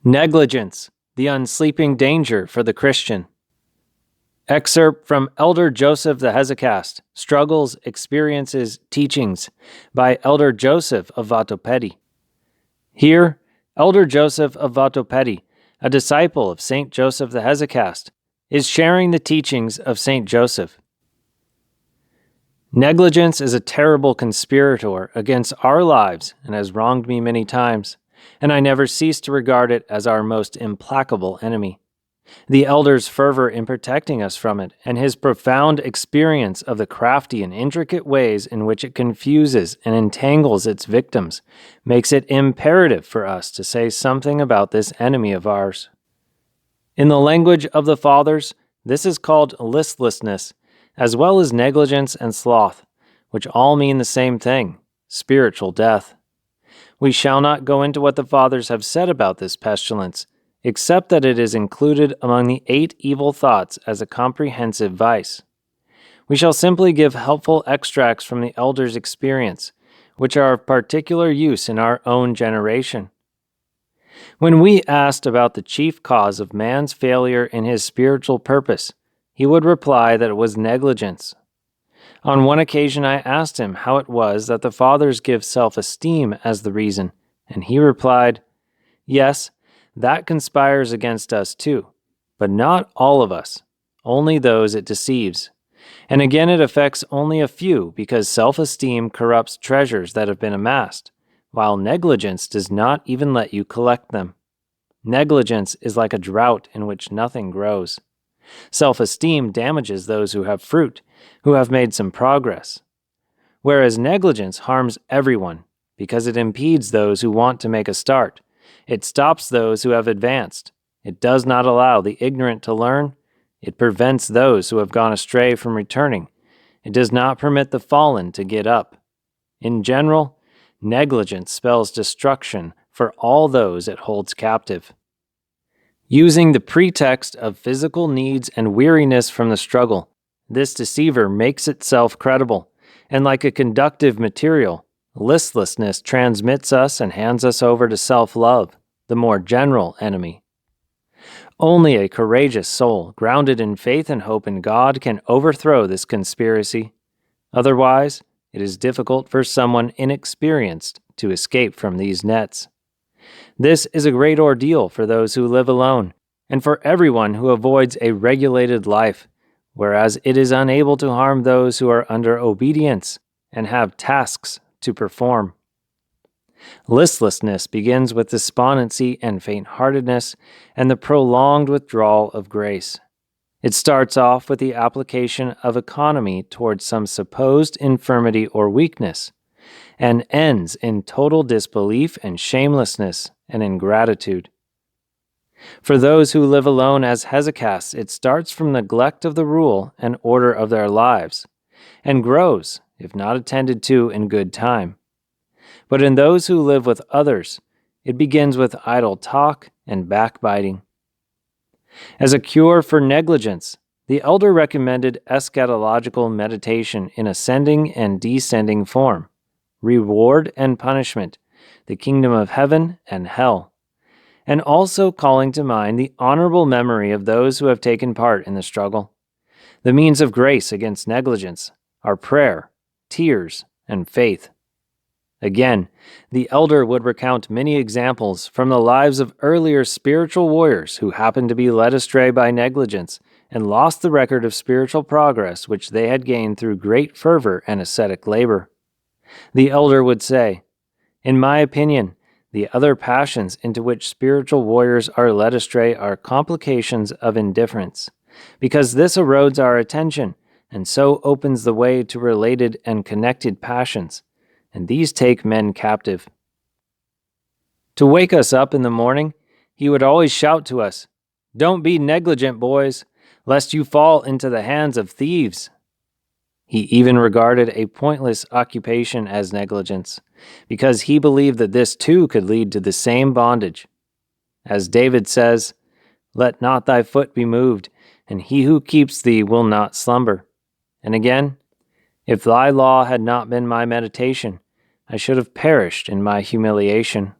Negligence, the unsleeping danger for the Christian. Excerpt from Elder Joseph the Hesychast, Struggles, Experiences, Teachings, by Elder Joseph of Vatopedi. Here, Elder Joseph of Vatopedi, a disciple of St. Joseph the Hesychast, is sharing the teachings of St. Joseph. Negligence is a terrible conspirator against our lives and has wronged me many times, and I never cease to regard it as our most implacable enemy. The elder's fervor in protecting us from it, and his profound experience of the crafty and intricate ways in which it confuses and entangles its victims, makes it imperative for us to say something about this enemy of ours. In the language of the Fathers, this is called listlessness, as well as negligence and sloth, which all mean the same thing, spiritual death. We shall not go into what the Fathers have said about this pestilence, except that it is included among the 8 evil thoughts as a comprehensive vice. We shall simply give helpful extracts from the Elder's experience, which are of particular use in our own generation. When we asked about the chief cause of man's failure in his spiritual purpose, he would reply that it was negligence. On one occasion I asked him how it was that the Fathers give self-esteem as the reason, and he replied, "Yes, that conspires against us too, but not all of us, only those it deceives. And again it affects only a few, because self-esteem corrupts treasures that have been amassed, while negligence does not even let you collect them. Negligence is like a drought in which nothing grows. Self-esteem damages those who have fruit, who have made some progress, whereas negligence harms everyone, because it impedes those who want to make a start. It stops those who have advanced. It does not allow the ignorant to learn. It prevents those who have gone astray from returning. It does not permit the fallen to get up. In general, negligence spells destruction for all those it holds captive." Using the pretext of physical needs and weariness from the struggle, this deceiver makes itself credible, and like a conductive material, listlessness transmits us and hands us over to self-love, the more general enemy. Only a courageous soul, grounded in faith and hope in God, can overthrow this conspiracy. Otherwise, it is difficult for someone inexperienced to escape from these nets. This is a great ordeal for those who live alone, and for everyone who avoids a regulated life, whereas it is unable to harm those who are under obedience and have tasks to perform. Listlessness begins with despondency and faint-heartedness and the prolonged withdrawal of grace. It starts off with the application of economy towards some supposed infirmity or weakness, and ends in total disbelief and shamelessness and ingratitude. For those who live alone as hesychasts, it starts from neglect of the rule and order of their lives, and grows, if not attended to in good time. But in those who live with others, it begins with idle talk and backbiting. As a cure for negligence, the elder recommended eschatological meditation in ascending and descending form, reward and punishment, the kingdom of heaven and hell, and also calling to mind the honorable memory of those who have taken part in the struggle. The means of grace against negligence are prayer, tears, and faith. Again, the elder would recount many examples from the lives of earlier spiritual warriors who happened to be led astray by negligence and lost the record of spiritual progress which they had gained through great fervor and ascetic labor. The elder would say, "In my opinion, the other passions into which spiritual warriors are led astray are complications of indifference, because this erodes our attention and so opens the way to related and connected passions, and these take men captive." To wake us up in the morning, he would always shout to us, "Don't be negligent, boys, lest you fall into the hands of thieves." He even regarded a pointless occupation as negligence, because he believed that this too could lead to the same bondage. As David says, "Let not thy foot be moved, and he who keeps thee will not slumber." And again, "If thy law had not been my meditation, I should have perished in my humiliation."